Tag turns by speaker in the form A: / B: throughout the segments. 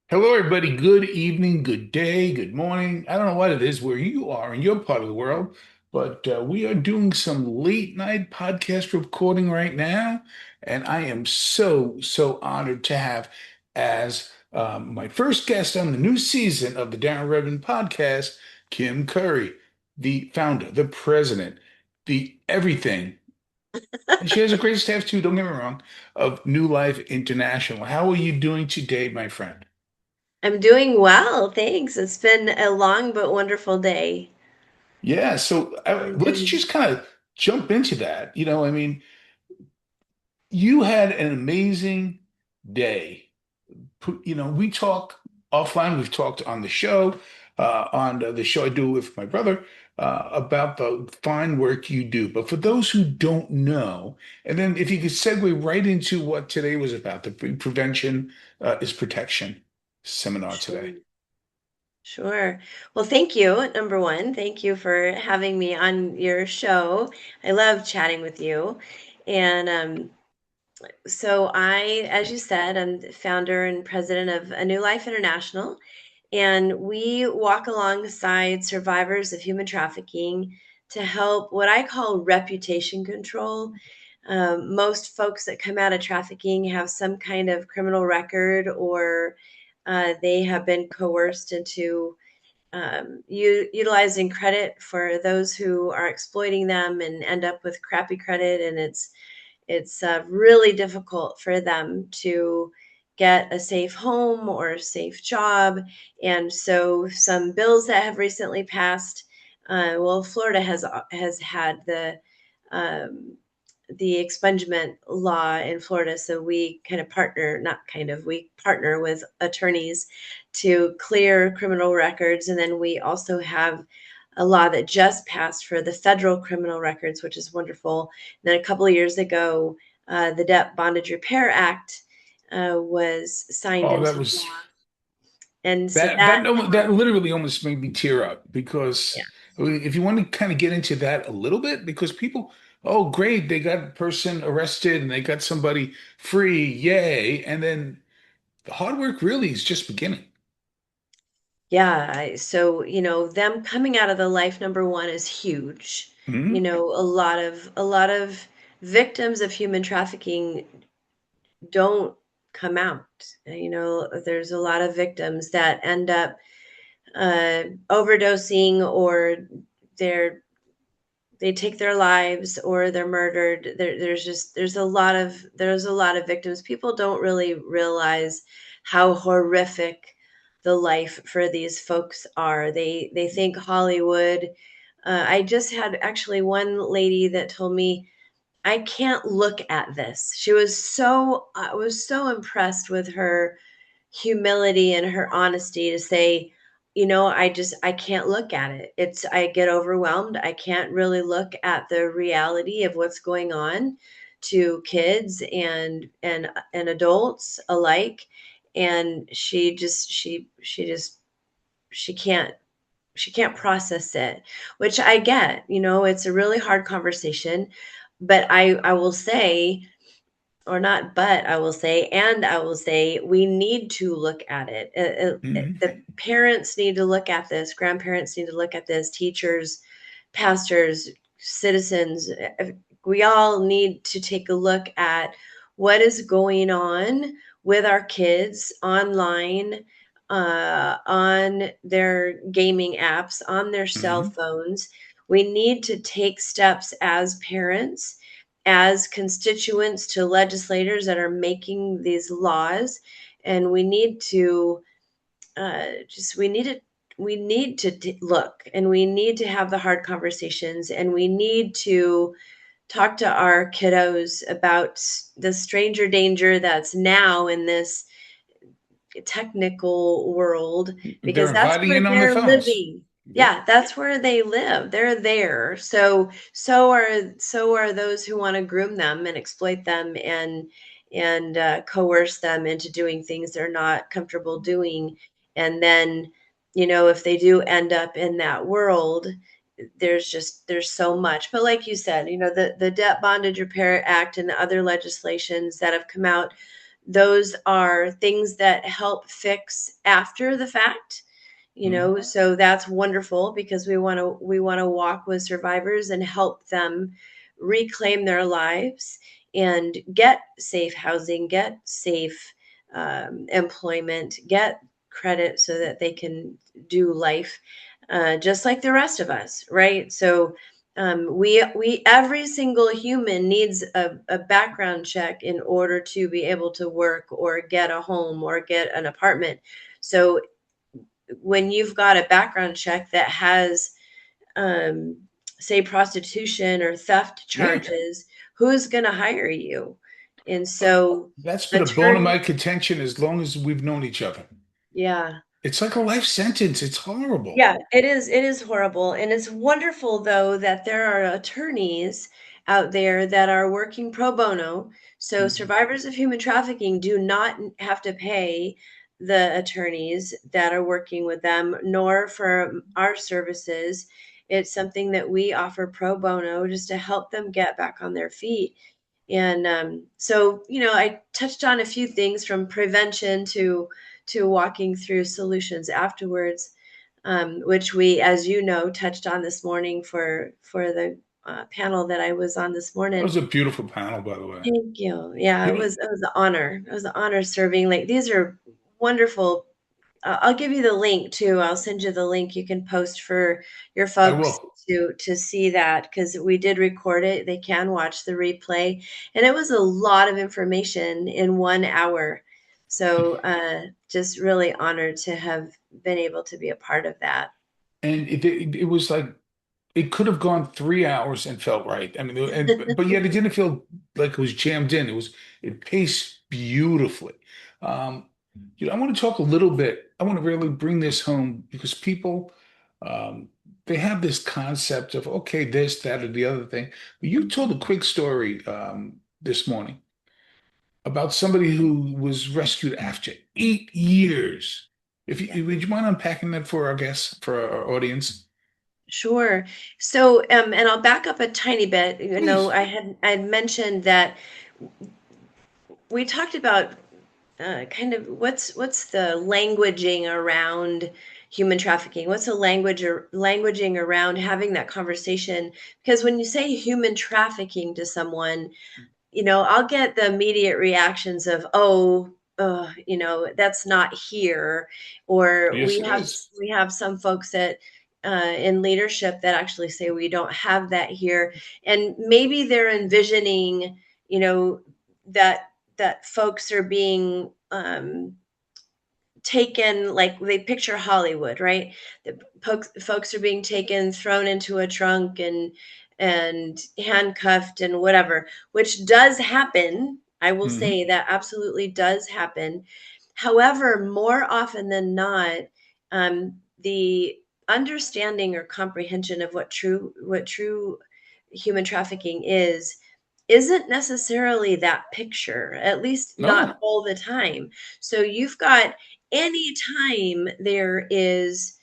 A: Hello, everybody. Good evening, good day, good morning. I don't know what it is where you are in your part of the world, but we are doing some late night podcast recording right now. And I am so honored to have as my first guest on the new season of the Darren Redmond podcast, Kim Curry, the founder, the president, the everything. And she has a great staff too, don't get me wrong, of New Life International. How are you doing today, my friend?
B: I'm doing well, thanks. It's been a long but wonderful day.
A: Yeah, so
B: I'm
A: let's
B: doing
A: just kind of jump into that. I mean, you had an amazing day. We talk offline. We've talked on the show, on the show I do with my brother, about the fine work you do. But for those who don't know, and then if you could segue right into what today was about, the prevention is protection seminar today.
B: sure. Sure. Well, thank you. Number one, thank you for having me on your show. I love chatting with you. And so as you said, I'm the founder and president of A New Life International, and we walk alongside survivors of human trafficking to help what I call reputation control. Most folks that come out of trafficking have some kind of criminal record, or they have been coerced into utilizing credit for those who are exploiting them and end up with crappy credit, and it's really difficult for them to get a safe home or a safe job. And so, some bills that have recently passed. Well, Florida has had um, the expungement law in Florida, so we kind of partner, not kind of, we partner with attorneys to clear criminal records, and then we also have a law that just passed for the federal criminal records, which is wonderful. And then a couple of years ago, the Debt Bondage Repair Act was signed
A: Oh, that
B: into
A: was
B: law. And so
A: That
B: that,
A: that that literally almost made me tear up because
B: yeah.
A: I mean, if you want to kind of get into that a little bit, because people, oh great, they got a person arrested and they got somebody free, yay, and then the hard work really is just beginning.
B: Yeah, so them coming out of the life number one is huge.
A: Hmm.
B: A lot of victims of human trafficking don't come out. There's a lot of victims that end up overdosing, or they're they take their lives, or they're murdered. There's a lot of victims. People don't really realize how horrific the life for these folks are. They think Hollywood. I just had actually one lady that told me, I can't look at this. I was so impressed with her humility and her honesty to say, I can't look at it. I get overwhelmed. I can't really look at the reality of what's going on to kids and adults alike. And she can't process it, which I get. It's a really hard conversation, but I will say, or not, but I will say, and I will say, we need to look at it.
A: Hmm.
B: The parents need to look at this, grandparents need to look at this, teachers, pastors, citizens. We all need to take a look at what is going on with our kids online, on their gaming apps, on their cell
A: Hmm.
B: phones. We need to take steps as parents, as constituents to legislators that are making these laws, and we need to just we need to look, and we need to have the hard conversations, and we need to talk to our kiddos about the stranger danger that's now in this technical world,
A: They're
B: because that's
A: inviting
B: where
A: in on their
B: they're
A: phones.
B: living.
A: Yep.
B: Yeah, that's where they live. They're there. So are those who want to groom them and exploit them and coerce them into doing things they're not comfortable doing. And then, if they do end up in that world, there's so much. But like you said, the Debt Bondage Repair Act and the other legislations that have come out those are things that help fix after the fact,
A: Mhm.
B: so that's wonderful because we want to walk with survivors and help them reclaim their lives and get safe housing, get safe employment, get credit so that they can do life just like the rest of us, right? So we every single human needs a background check in order to be able to work or get a home or get an apartment. So when you've got a background check that has um, say prostitution or theft
A: Yeah.
B: charges, who's going to hire you? And
A: But
B: so
A: that's been a bone of my
B: attorney,
A: contention as long as we've known each other.
B: yeah.
A: It's like a life sentence. It's horrible.
B: Yeah, it is horrible, and it's wonderful, though, that there are attorneys out there that are working pro bono, so
A: Mhm.
B: survivors of human trafficking do not have to pay the attorneys that are working with them, nor for our services. It's something that we offer pro bono just to help them get back on their feet. And so, I touched on a few things from prevention to walking through solutions afterwards, which we, as you know, touched on this morning for the panel that I was on this
A: That
B: morning.
A: was a beautiful panel, by the way.
B: Thank you. Yeah,
A: You
B: it
A: know,
B: was it was an honor. It was an honor serving. Like these are wonderful. I'll give you the link too. I'll send you the link you can post for your
A: I
B: folks
A: will.
B: to see that because we did record it. They can watch the replay, and it was a lot of information in 1 hour. So just really honored to have been able to be a part of that.
A: And it was like it could have gone 3 hours and felt right. I mean, but yet it didn't feel like it was jammed in. It paced beautifully. Um, I want to talk a little bit. I want to really bring this home because people, um, they have this concept of okay, this, that, or the other thing. But you told a quick story this morning about somebody who was rescued after 8 years. If
B: Yeah.
A: you, would you mind unpacking that for our guests, for our audience?
B: Sure. So, and I'll back up a tiny bit.
A: Please.
B: I had mentioned that we talked about kind of what's the languaging around human trafficking. What's the languaging around having that conversation? Because when you say human trafficking to someone, I'll get the immediate reactions of, oh, that's not here, or
A: Yes,
B: we
A: it
B: have
A: is.
B: we have some folks that in leadership that actually say we don't have that here, and maybe they're envisioning, that folks are being taken, like they picture Hollywood, right? The folks are being taken, thrown into a trunk, and handcuffed and whatever, which does happen. I will
A: Hmm.
B: say that absolutely does happen. However, more often than not, the understanding or comprehension of what true human trafficking isn't necessarily that picture, at least not
A: No.
B: all the time. So you've got anytime there is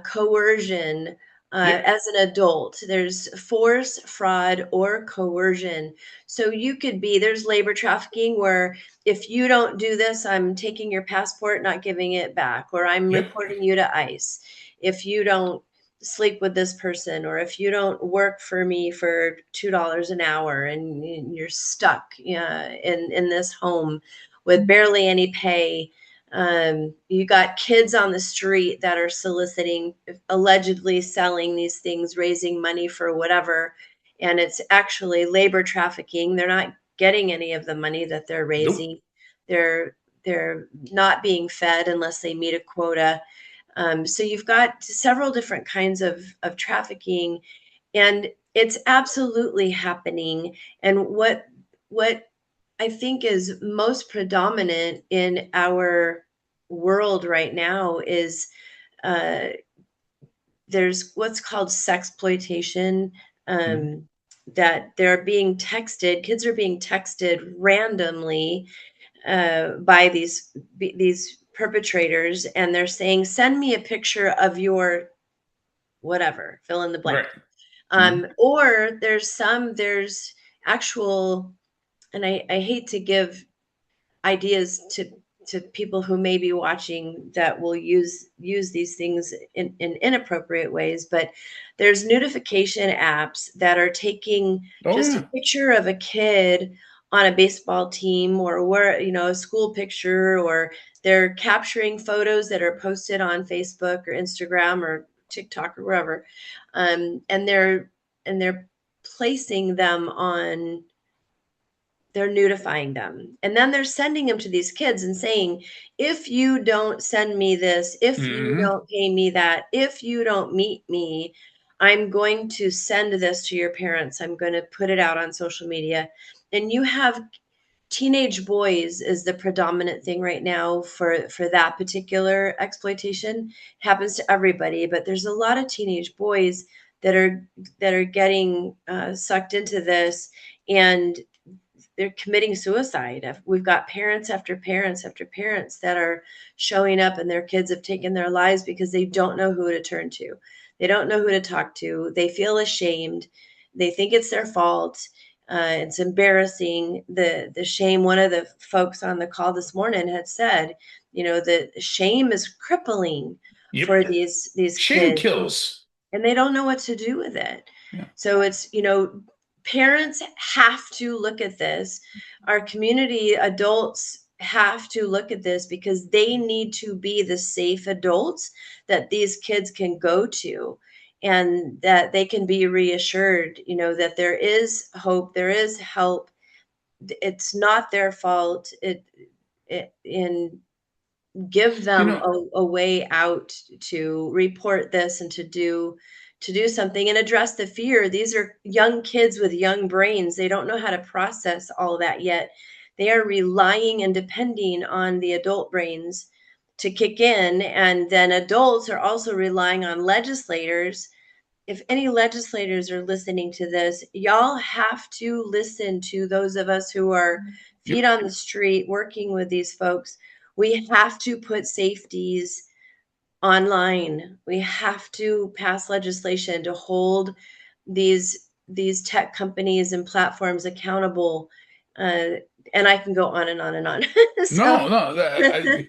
B: coercion
A: Yep.
B: as an adult, there's force, fraud, or coercion. So there's labor trafficking where if you don't do this, I'm taking your passport, not giving it back, or I'm
A: Yep.
B: reporting you to ICE. If you don't sleep with this person, or if you don't work for me for $2 an hour and you're stuck in this home with barely any pay. You got kids on the street that are soliciting, allegedly selling these things, raising money for whatever, and it's actually labor trafficking. They're not getting any of the money that they're
A: Nope.
B: raising. They're not being fed unless they meet a quota. So you've got several different kinds of trafficking, and it's absolutely happening. And what I think is most predominant in our world right now is uh, there's what's called sexploitation.
A: Mhm.
B: Um, that kids are being texted randomly by these perpetrators, and they're saying, "Send me a picture of your whatever, fill in the
A: Right.
B: blank."
A: Mhm.
B: Or there's actual, and I hate to give ideas to people who may be watching that will use these things in inappropriate ways. But there's notification apps that are taking
A: Oh
B: just a
A: yeah.
B: picture of a kid on a baseball team, or where, a school picture, or they're capturing photos that are posted on Facebook or Instagram or TikTok or wherever, and they're placing them on, they're notifying them, and then they're sending them to these kids and saying, if you don't send me this, if you
A: Hmm.
B: don't pay me that, if you don't meet me, I'm going to send this to your parents, I'm going to put it out on social media. And you have teenage boys is the predominant thing right now for that particular exploitation. It happens to everybody, but there's a lot of teenage boys that are getting sucked into this, and they're committing suicide. We've got parents after parents after parents that are showing up, and their kids have taken their lives because they don't know who to turn to. They don't know who to talk to. They feel ashamed. They think it's their fault. It's embarrassing. The shame. One of the folks on the call this morning had said, the shame is crippling
A: Yep.
B: for these
A: Shame
B: kids,
A: kills.
B: and they don't know what to do with it.
A: Yeah.
B: So it's, parents have to look at this. Our community adults have to look at this because they need to be the safe adults that these kids can go to, and that they can be reassured, that there is hope, there is help. It's not their fault. In give
A: You
B: them
A: know,
B: a way out to report this and to do something and address the fear. These are young kids with young brains. They don't know how to process all of that yet. They are relying and depending on the adult brains to kick in, and then adults are also relying on legislators. If any legislators are listening to this, y'all have to listen to those of us who are feet
A: yep.
B: on the street working with these folks. We have to put safeties online. We have to pass legislation to hold these tech companies and platforms accountable. Uh, and I can go on and on and on.
A: No,
B: So,
A: no,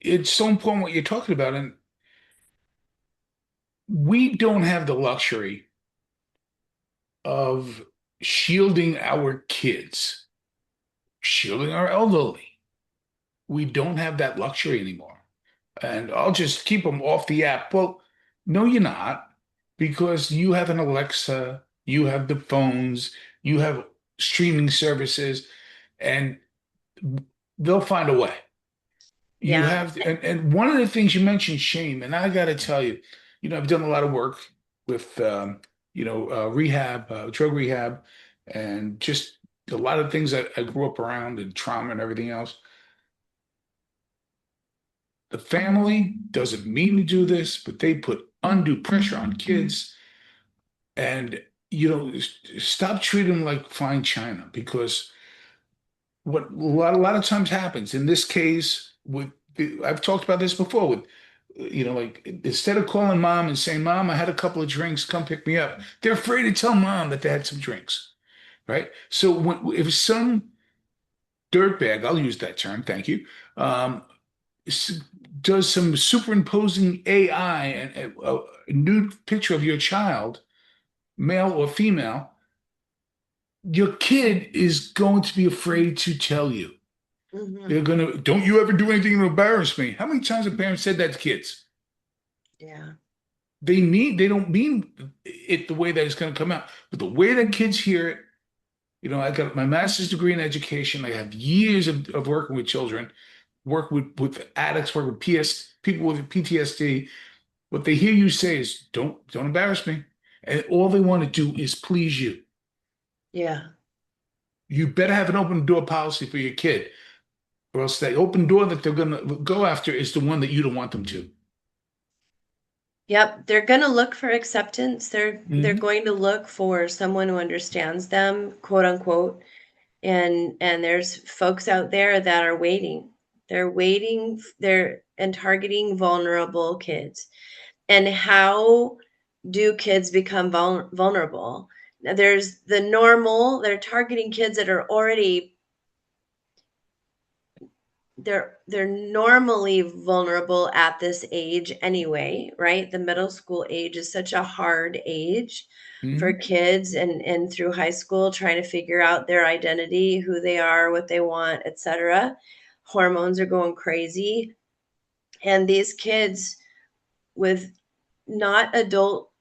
A: it's so important what you're talking about, and we don't have the luxury of shielding our kids, shielding our elderly. We don't have that luxury anymore. And I'll just keep them off the app. Well, no, you're not, because you have an Alexa, you have the phones, you have streaming services, and they'll find a way. You
B: yeah.
A: have, and one of the things you mentioned, shame, and I got to tell you, I've done a lot of work with, rehab, drug rehab, and just a lot of things that I grew up around and trauma and everything else. The family doesn't mean to do this, but they put undue pressure on kids, and stop treating them like fine china, because what a lot of times happens in this case with, I've talked about this before with, like, instead of calling mom and saying, "Mom, I had a couple of drinks, come pick me up," they're afraid to tell mom that they had some drinks, right? So if some dirtbag, I'll use that term, thank you, um, s- does some superimposing AI and a nude picture of your child, male or female, your kid is going to be afraid to tell you. They're
B: Hmm.
A: gonna, don't you ever do anything to embarrass me. How many times have parents said that to kids?
B: Yeah.
A: They don't mean it the way that it's gonna come out, but the way that kids hear it, I got my master's degree in education. I have years of working with children, work with addicts, work with people with PTSD. What they hear you say is, don't embarrass me. And all they want to do is please you.
B: Yeah.
A: You better have an open door policy for your kid, or else that open door that they're gonna go after is the one that you don't want them to.
B: Yep, they're going to look for acceptance. They're
A: Hmm.
B: going to look for someone who understands them, quote unquote. And there's folks out there that are waiting. They're waiting, they're and targeting vulnerable kids. And how do kids become vulnerable? Now, there's the normal, they're targeting kids that are already they're normally vulnerable at this age anyway, right? The middle school age is such a hard age for
A: Mhm.
B: kids, and through high school trying to figure out their identity, who they are, what they want, etc. Hormones are going crazy, and these kids with not adult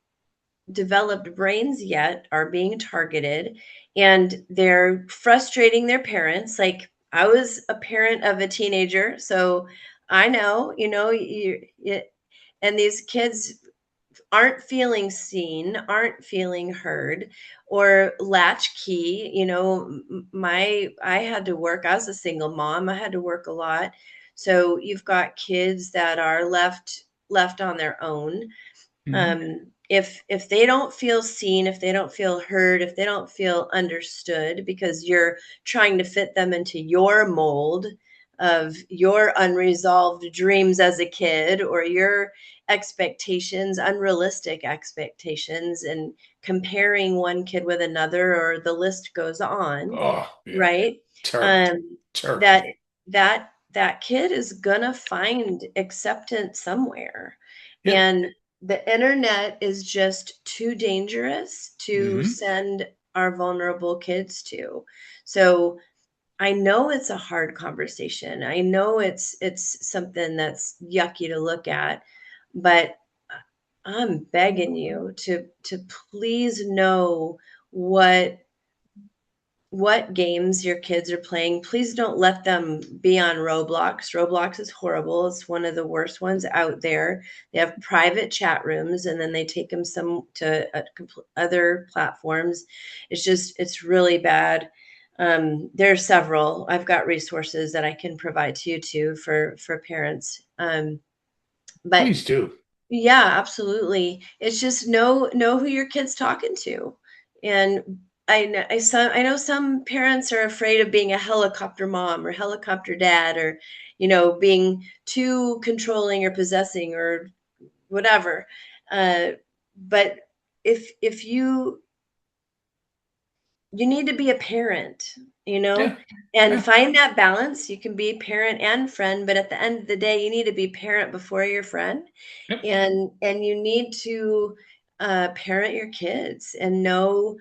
B: developed brains yet are being targeted, and they're frustrating their parents. Like, I was a parent of a teenager, so I know, and these kids aren't feeling seen, aren't feeling heard, or latchkey. My I had to work. I was a single mom. I had to work a lot. So you've got kids that are left on their own.
A: Mhm.
B: If they don't feel seen, if they don't feel heard, if they don't feel understood, because you're trying to fit them into your mold of your unresolved dreams as a kid, or your expectations, unrealistic expectations, and comparing one kid with another, or the list goes on,
A: Oh, yeah.
B: right?
A: Terrible.
B: um
A: Terrible.
B: that kid is gonna find acceptance somewhere,
A: Yep.
B: and the internet is just too dangerous to
A: Hmm.
B: send our vulnerable kids to. So I know it's a hard conversation. I know it's something that's yucky to look at, but I'm begging you to please know what games your kids are playing. Please don't let them be on Roblox. Roblox is horrible. It's one of the worst ones out there. They have private chat rooms, and then they take them some to other platforms. It's really bad. There are several. I've got resources that I can provide to you too for parents. But
A: Please do.
B: yeah, absolutely. It's just know who your kid's talking to. And I know some parents are afraid of being a helicopter mom or helicopter dad, or being too controlling or possessing or whatever. Uh, but if you need to be a parent,
A: Yeah.
B: and
A: Yeah.
B: find that balance. You can be parent and friend, but at the end of the day, you need to be parent before your friend,
A: Yep.
B: and you need to parent your kids and know.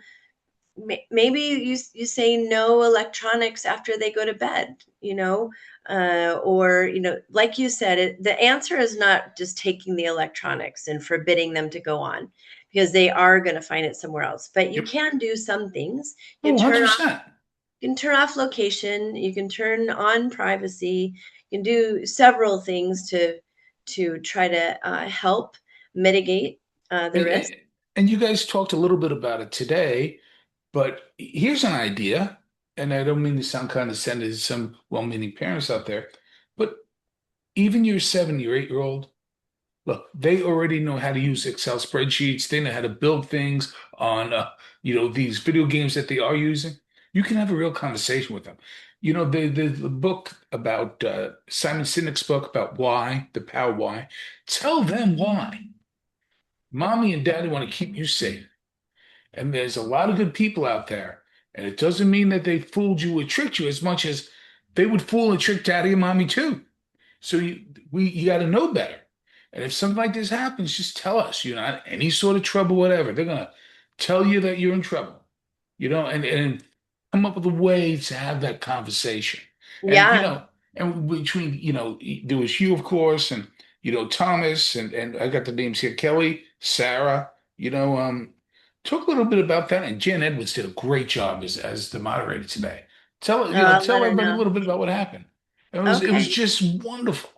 B: Maybe you say no electronics after they go to bed, or like you said, the answer is not just taking the electronics and forbidding them to go on, because they are going to find it somewhere else. But you
A: Yep.
B: can do some things. You
A: Oh,
B: can turn
A: 100%.
B: location, you can turn on privacy, you can do several things to try to help mitigate the
A: And,
B: risk.
A: and and you guys talked a little bit about it today, but here's an idea, and I don't mean to sound condescending to some well-meaning parents out there, but even your 7 or 8 year old, look, they already know how to use Excel spreadsheets. They know how to build things on, these video games that they are using. You can have a real conversation with them. The book about Simon Sinek's book about why, the power why. Tell them why. Mommy and daddy want to keep you safe. And there's a lot of good people out there. And it doesn't mean that they fooled you or tricked you as much as they would fool and trick daddy and mommy too. So you got to know better. And if something like this happens, just tell us. You're not in any sort of trouble, whatever. They're gonna tell you that you're in trouble. And come up with a way to have that conversation. And
B: Yeah.
A: and between there was you, of course, and Thomas, and I got the names here, Kelly, Sarah. Talk a little bit about that. And Jen Edwards did a great job as the moderator today.
B: I'll let
A: Tell
B: her
A: everybody a
B: know.
A: little bit about what happened. It was
B: Okay.
A: just wonderful.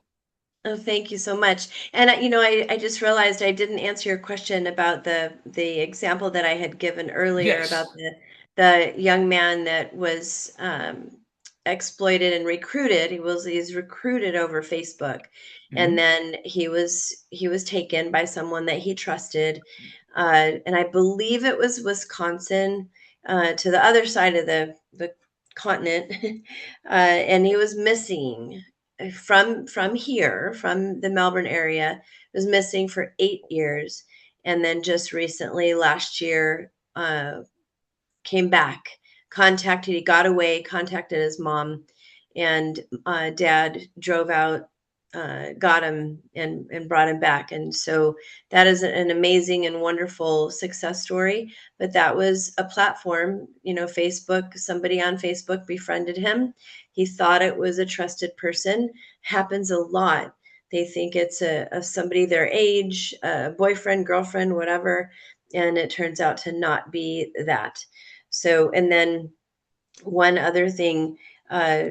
B: Oh, thank you so much. And I just realized I didn't answer your question about the example that I had given earlier about
A: Yes.
B: the young man that was exploited and recruited. He's recruited over Facebook, and
A: Hmm.
B: then he was taken by someone that he trusted, and I believe it was Wisconsin, to the other side of the continent, and he was missing from here, from the Melbourne area, was missing for 8 years, and then just recently, last year, came back. Contacted. He got away. Contacted his mom, and dad drove out, got him, and brought him back. And so that is an amazing and wonderful success story. But that was a platform, Facebook, somebody on Facebook befriended him. He thought it was a trusted person. Happens a lot. They think it's a somebody their age, a boyfriend, girlfriend, whatever, and it turns out to not be that. So, and then one other thing, uh,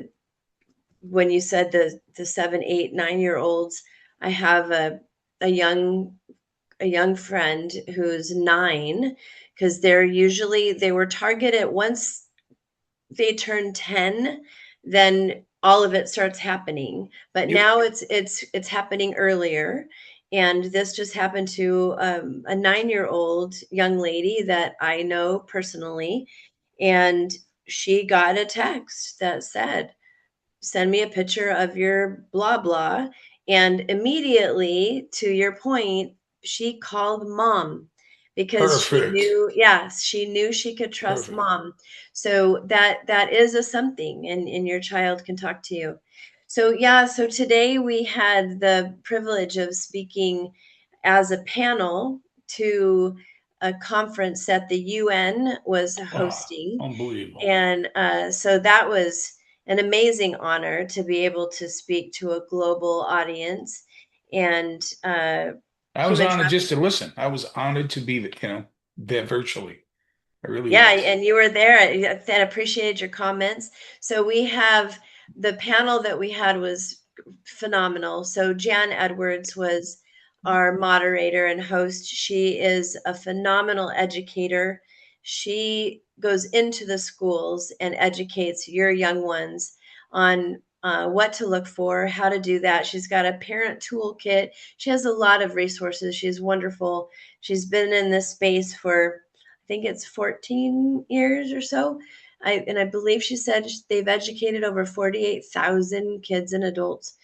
B: when you said the 7, 8, 9 year olds, I have a young a young friend who's 9, because they were targeted once they turn 10, then all of it starts happening. But
A: Yep.
B: now it's happening earlier. And this just happened to a 9 year old young lady that I know personally. And she got a text that said, send me a picture of your blah blah. And immediately, to your point, she called mom because she
A: Perfect.
B: knew, yes, she knew she could trust
A: Perfect.
B: mom. So that is a something, and your child can talk to you. So yeah, so today we had the privilege of speaking as a panel to a conference that the UN was
A: Oh,
B: hosting.
A: unbelievable.
B: And so that was an amazing honor to be able to speak to a global audience. And
A: I was
B: human
A: honored just
B: trafficking.
A: to listen. I was honored to be, there virtually. I really
B: Yeah,
A: was.
B: and you were there. I appreciated your comments. So we have the panel that we had was phenomenal. So Jan Edwards was our moderator and host. She is a phenomenal educator. She goes into the schools and educates your young ones on what to look for, how to do that. She's got a parent toolkit. She has a lot of resources. She's wonderful. She's been in this space for, I think it's 14 years or so. I believe she said they've educated over 48,000 kids and adults.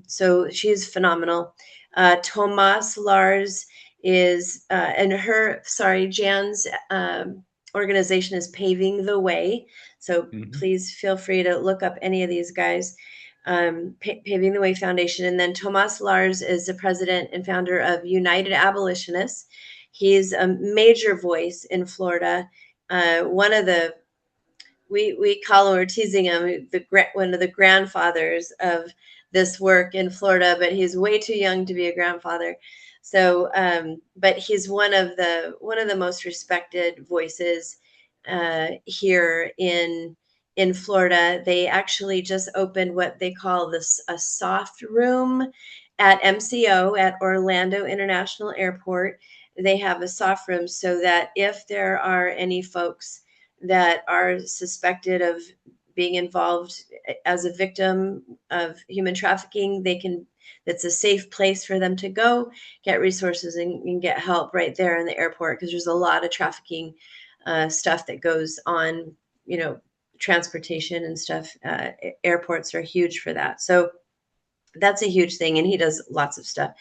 B: So she's phenomenal. Tomas Lars is, and her, sorry, Jan's organization is Paving the Way. So
A: Hmm.
B: please feel free to look up any of these guys. Paving the Way Foundation. And then Tomas Lars is the president and founder of United Abolitionists. He's a major voice in Florida. One of the we call him, we're teasing him, one of the grandfathers of this work in Florida, but he's way too young to be a grandfather. So, but he's one of the most respected voices here in Florida. They actually just opened what they call this a soft room at MCO at Orlando International Airport. They have a soft room so that if there are any folks that are suspected of being involved as a victim of human trafficking, that's a safe place for them to go get resources and get help right there in the airport, because there's a lot of trafficking stuff that goes on, you know transportation and stuff. Airports are huge for that, so that's a huge thing, and he does lots of stuff,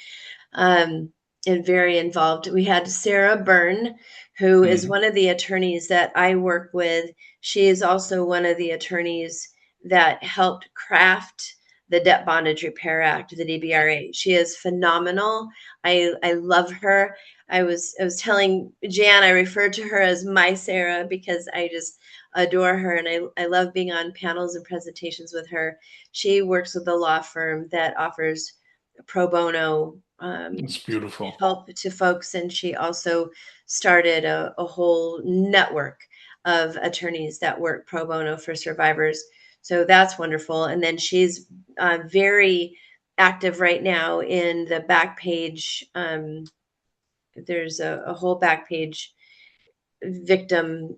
B: um, and very involved. We had Sarah Byrne, who is
A: Hmm.
B: one of the attorneys that I work with. She is also one of the attorneys that helped craft the Debt Bondage Repair Act, the DBRA. She is phenomenal. I love her. I was telling Jan, I referred to her as my Sarah because I just adore her, and I love being on panels and presentations with her. She works with a law firm that offers pro bono
A: It's beautiful.
B: help to folks, and she also started a whole network of attorneys that work pro bono for survivors. So that's wonderful. And then she's very active right now in the back page. There's a whole back page victim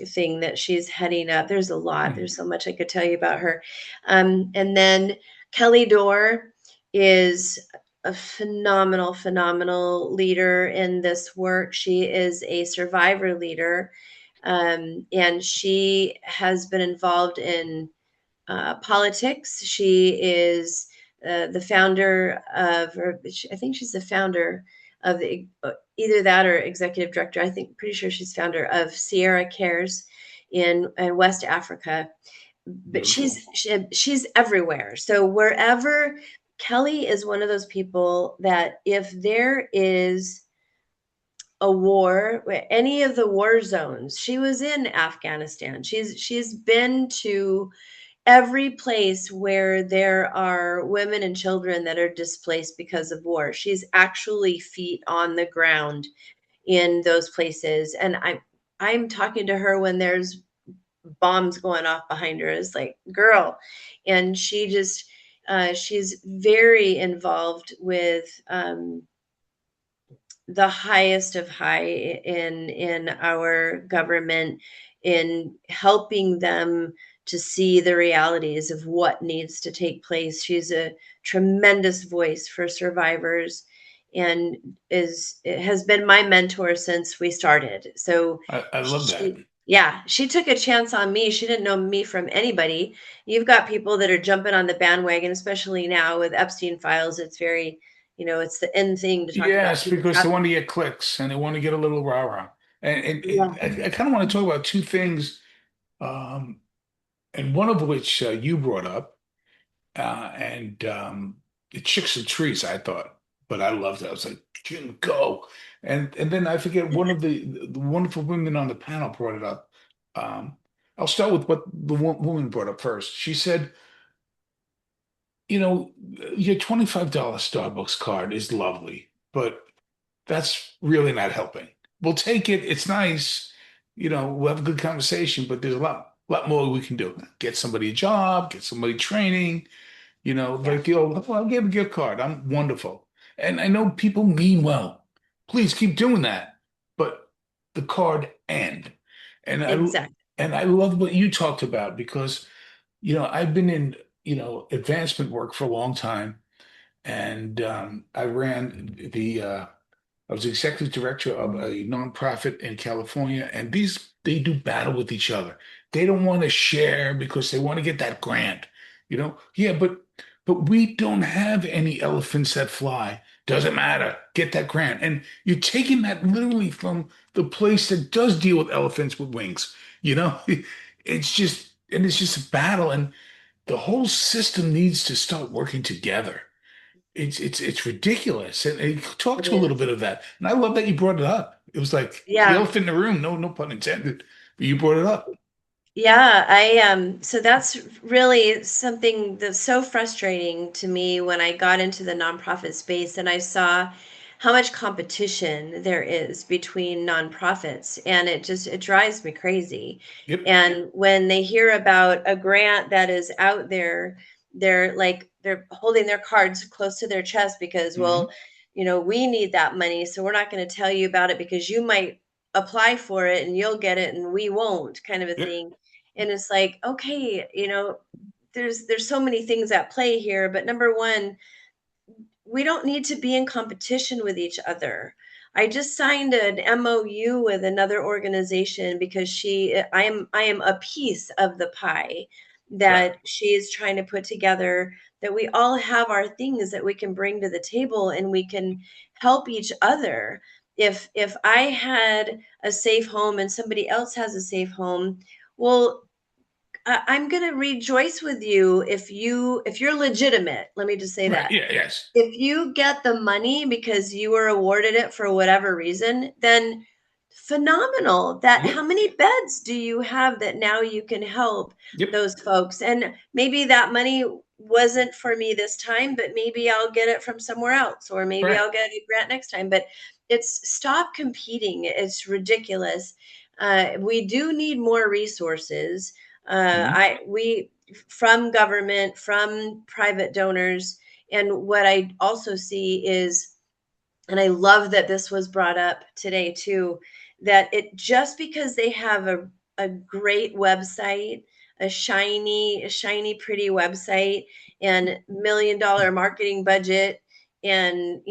B: thing that she's heading up. There's a lot.
A: Mhm.
B: There's so much I could tell you about her. And then Kelly Dorr is a phenomenal, phenomenal leader in this work. She is a survivor leader, and she has been involved in politics. She is the founder of, or I think she's the founder of either that or executive director. I think pretty sure she's founder of Sierra Cares in West Africa. but
A: Beautiful.
B: she's everywhere. So wherever, Kelly is one of those people that if there is a war, any of the war zones, she was in Afghanistan. She's been to every place where there are women and children that are displaced because of war. She's actually feet on the ground in those places. And I'm talking to her when there's bombs going off behind her. Is like, girl. And she just she's very involved with the highest of high in our government, in helping them to see the realities of what needs to take place. She's a tremendous voice for survivors and is has been my mentor since we started. So
A: I love that.
B: she, yeah, she took a chance on me. She didn't know me from anybody. You've got people that are jumping on the bandwagon, especially now with Epstein files. It's very, it's the end thing to talk about
A: Yes,
B: human
A: because they want to
B: trafficking.
A: get clicks and they want to get a little rah-rah. And
B: Yeah,
A: I kind of want to talk about two things, um, and one of which you brought up, and the chicks and trees, I thought, but I loved it. I was like, Jim, go. And then I forget one of the wonderful women on the panel brought it up. Um, I'll start with what the woman brought up first. She said, you know, your $25 Starbucks card is lovely, but that's really not helping. We'll take it. It's nice. We'll have a good conversation, but there's a lot more we can do. Get somebody a job, get somebody training,
B: yeah,
A: like the old, well, I'll give a gift card. I'm wonderful. And I know people mean well. Please keep doing that. But the card end. And
B: exactly.
A: I love what you talked about because, I've been in, advancement work for a long time. And I ran I was executive director of a nonprofit in California, and they do battle with each other. They don't want to share because they want to get that grant. Yeah, but we don't have any elephants that fly. Doesn't matter. Get that grant. And you're taking that literally from the place that does deal with elephants with wings. You know, it's just a battle, and the whole system needs to start working together. It's ridiculous. And talk
B: It
A: to a little
B: is.
A: bit of that. And I love that you brought it up. It was like the
B: Yeah.
A: elephant in the room. No pun intended. But you brought it up.
B: Yeah, I so that's really something that's so frustrating to me when I got into the nonprofit space and I saw how much competition there is between nonprofits, and it drives me crazy.
A: Yep.
B: And when they hear about a grant that is out there, they're holding their cards close to their chest because, well,
A: Hmm.
B: we need that money, so we're not going to tell you about it because you might apply for it and you'll get it and we won't, kind of a
A: Yep.
B: thing. And it's like, okay, there's so many things at play here, but number one, we don't need to be in competition with each other. I just signed an MOU with another organization because I am a piece of the pie
A: Right.
B: that she is trying to put together, that we all have our things that we can bring to the table and we can help each other. If I had a safe home and somebody else has a safe home, well, I'm going to rejoice with you if you're legitimate. Let me just say
A: Right.
B: that
A: Yeah. Yes.
B: if you get the money because you were awarded it for whatever reason, then phenomenal. That how
A: Yep.
B: many beds do you have that now you can help
A: Yep.
B: those folks? And maybe that money wasn't for me this time, but maybe I'll get it from somewhere else, or maybe
A: Right.
B: I'll get a grant next time. But it's stop competing. It's ridiculous. We do need more resources.
A: Hmm.
B: I we from government, from private donors, and what I also see is, and I love that this was brought up today too, that it just because they have a great website, a shiny, pretty website, and $1 million marketing budget, and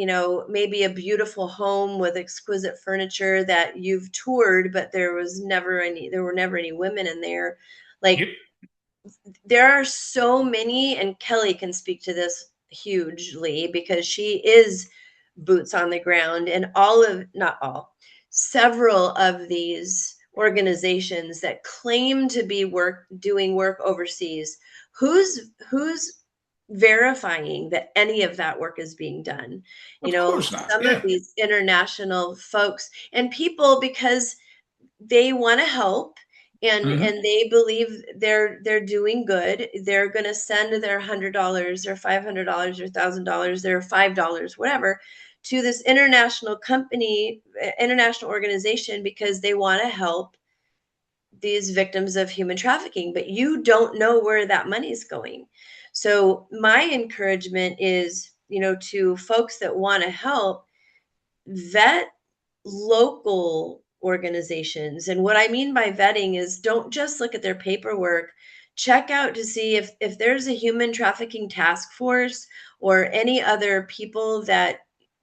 B: maybe a beautiful home with exquisite furniture that you've toured, but there were never any women in there.
A: Yep.
B: Like, there are so many, and Kelly can speak to this hugely because she is boots on the ground, and all of not all several of these organizations that claim to be doing work overseas, who's verifying that any of that work is being done? You
A: Of
B: know,
A: course not.
B: some of
A: Yeah.
B: these international folks and people, because they want to help,
A: Hmm.
B: and they believe they're doing good, they're going to send their $100 or $500 or $1,000, their $5, whatever, to this international company, international organization, because they want to help these victims of human trafficking, but you don't know where that money's going. So my encouragement is, to folks that want to help, vet local organizations. And what I mean by vetting is, don't just look at their paperwork. Check out to see if there's a human trafficking task force or any other people that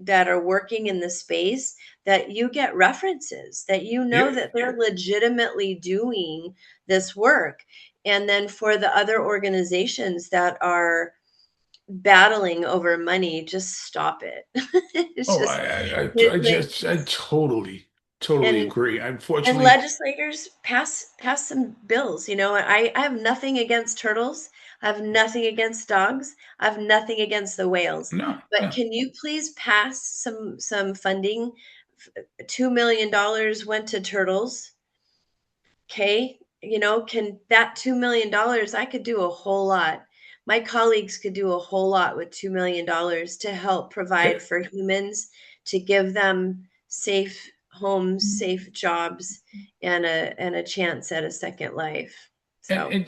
B: are working in the space, that you get references, that
A: Yeah.
B: that they're legitimately doing this work. And then for the other organizations that are battling over money, just stop it. It's
A: Oh,
B: just it, like,
A: I totally
B: and
A: agree.
B: and
A: Unfortunately,
B: legislators pass some bills. I have nothing against turtles. I have nothing against dogs. I have nothing against the whales.
A: no,
B: But
A: no.
B: can you please pass some funding? $2 million went to turtles. Okay, can that $2 million? I could do a whole lot. My colleagues could do a whole lot with $2 million to help
A: Yeah.
B: provide for humans, to give them safe homes, safe jobs, and a chance at a second life.
A: And
B: So,
A: and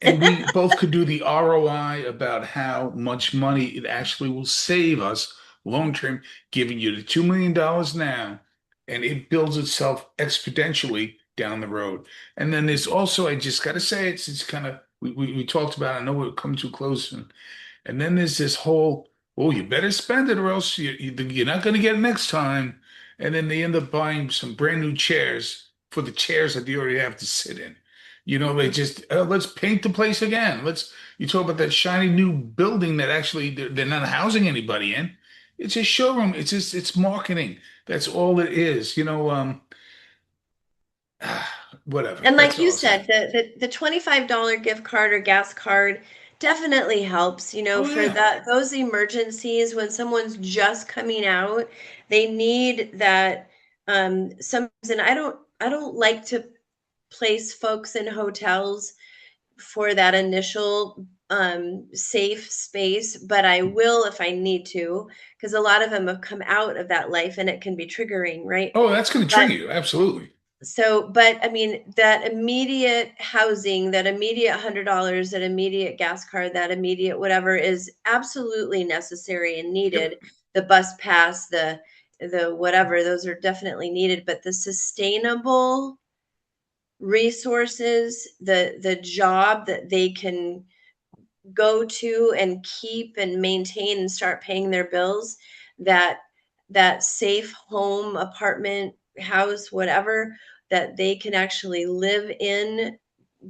A: and we both could do the ROI about how much money it actually will save us long term, giving you the $2 million now, and it builds itself exponentially down the road. And then there's also, I just got to say, it's kind of we talked about. I know we're coming too close, and then there's this whole, oh, you better spend it or else you're not going to get it next time. And then they end up buying some brand new chairs for the chairs that they already have to sit in. They
B: mhm.
A: just, let's paint the place again. You talk about that shiny new building that actually they're not housing anybody in. It's a showroom. It's marketing. That's all it is. Whatever.
B: And
A: That's
B: like
A: all
B: you
A: I'll say.
B: said, the $25 gift card or gas card definitely helps,
A: Oh,
B: for
A: yeah.
B: those emergencies when someone's just coming out. They need that. And I don't like to place folks in hotels for that initial safe space, but I will if I need to, because a lot of them have come out of that life and it can be triggering, right?
A: Oh, that's going to
B: But
A: trigger you. Absolutely.
B: but I mean, that immediate housing, that immediate $100, that immediate gas card, that immediate whatever is absolutely necessary and
A: Yep.
B: needed. The bus pass, the whatever, those are definitely needed. But the sustainable resources, the job that they can go to and keep and maintain and start paying their bills, that that safe home, apartment, house, whatever, that they can actually live in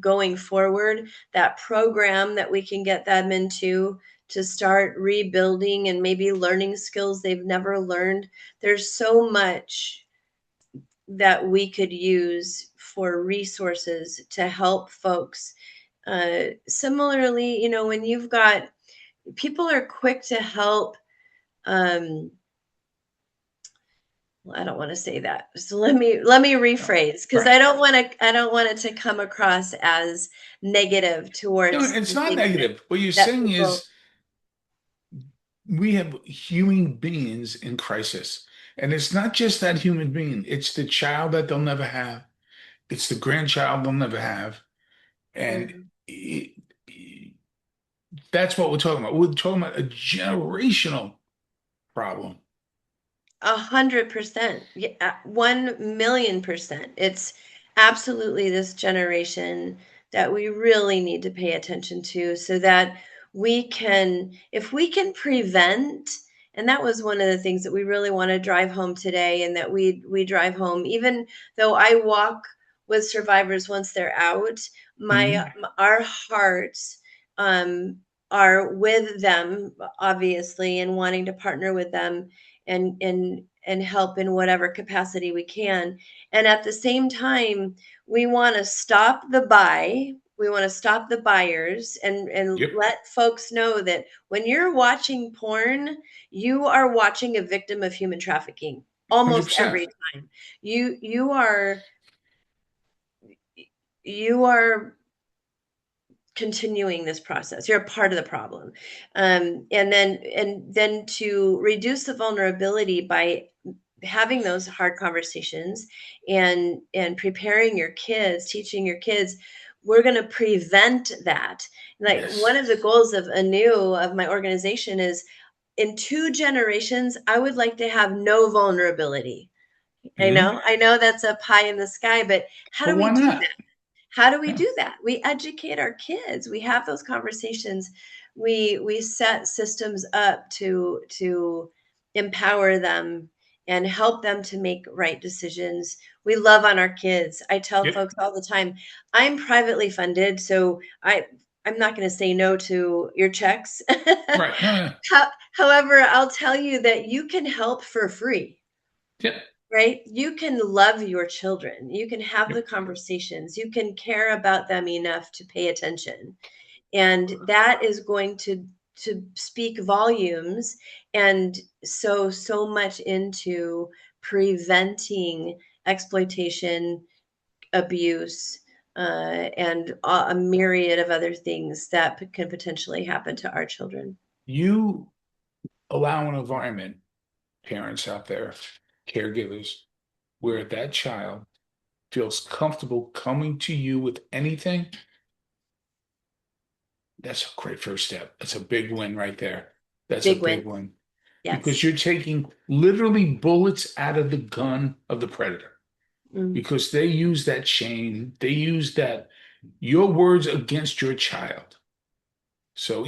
B: going forward, that program that we can get them into to start rebuilding and maybe learning skills they've never learned. There's so much that we could use for resources to help folks. Similarly, when you've got people are quick to help. Um, well, I don't want to say that. So let me
A: Oh,
B: rephrase, because
A: right.
B: I don't want it to come across as negative
A: No,
B: towards
A: it's
B: the
A: not
B: things
A: negative. What you're
B: that
A: saying
B: people.
A: is we have human beings in crisis. And it's not just that human being, it's the child that they'll never have, it's the grandchild they'll never have. And
B: Mhm.
A: that's what we're talking about. We're talking about a generational problem.
B: 100%. Yeah, 1,000,000%. It's absolutely this generation that we really need to pay attention to, so that if we can prevent, and that was one of the things that we really want to drive home today, and that we drive home, even though I walk with survivors once they're out,
A: Mhm.
B: our hearts um, are with them, obviously, and wanting to partner with them. and help in whatever capacity we can. And at the same time, we want to stop the buy. We want to stop the buyers and
A: Yep.
B: let folks know that when you're watching porn, you are watching a victim of human trafficking almost
A: 100%.
B: every time. You are continuing this process. You're a part of the problem. And then to reduce the vulnerability by having those hard conversations and preparing your kids, teaching your kids, we're going to prevent that. Like one
A: Yes.
B: of the goals of Anew of my organization is in 2 generations, I would like to have no vulnerability.
A: Hmm.
B: I know that's up high in the sky, but how
A: But
B: do we
A: why
B: do
A: not?
B: that? How do we
A: Yeah.
B: do that? We educate our kids. We have those conversations. We set systems up to empower them and help them to make right decisions. We love on our kids. I tell
A: Yep.
B: folks all the time, I'm privately funded, so I'm not going to say no to your checks.
A: Right. No, no.
B: However, I'll tell you that you can help for free,
A: Yep.
B: right? You can love your children. You can have the
A: Yep.
B: conversations. You can care about them enough to pay attention. And that is going to speak volumes and so much into preventing exploitation, abuse, and a myriad of other things that can potentially happen to our children.
A: You allow an environment, parents out there, caregivers, where that child feels comfortable coming to you with anything. That's a great first step. That's a big win right there. That's a
B: Big
A: big
B: win.
A: win because
B: Yes.
A: you're taking literally bullets out of the gun of the predator
B: Mm.
A: because they use that shame, they use that your words against your child. So,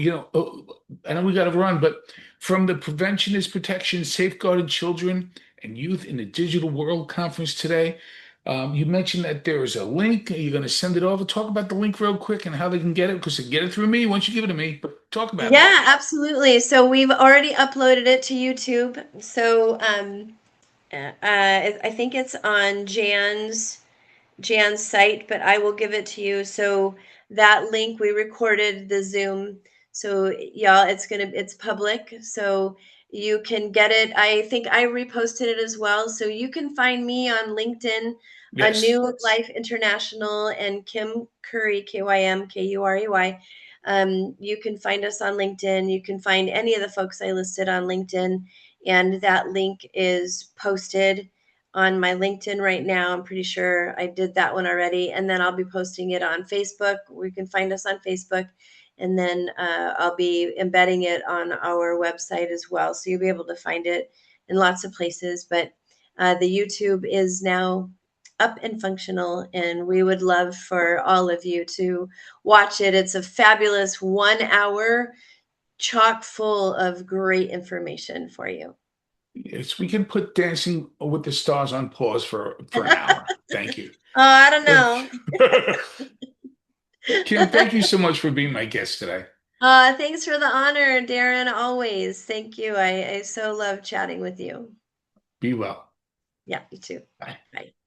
A: I know we got to run, but from the Prevention is Protection, Safeguarding Children and Youth in the Digital World Conference today, you mentioned that there is a link. Are you going to send it over? Talk about the link real quick and how they can get it, because they can get it through me once you give it to me, but talk about it.
B: Yeah, absolutely. So we've already uploaded it to YouTube. So I think it's on Jan's site, but I will give it to you. So that link, we recorded the Zoom. So y'all, it's public. So you can get it. I think I reposted it as well. So you can find me on LinkedIn, A
A: Yes.
B: New Life International, and Kim Curry, KymKurey. You can find us on LinkedIn. You can find any of the folks I listed on LinkedIn. And that link is posted on my LinkedIn right now. I'm pretty sure I did that one already. And then I'll be posting it on Facebook. You can find us on Facebook. And then I'll be embedding it on our website as well. So you'll be able to find it in lots of places. But the YouTube is now up and functional. And we would love for all of you to watch it. It's a fabulous 1 hour chock full of great information for you.
A: Yes, we can put Dancing with the Stars on pause for an hour. Thank you.
B: I don't know.
A: Kim, thank you so much for being my guest today.
B: Thanks for the honor, Darren. Always. Thank you. I so love chatting with you.
A: Be well.
B: Yeah, you too.
A: Bye.
B: Bye.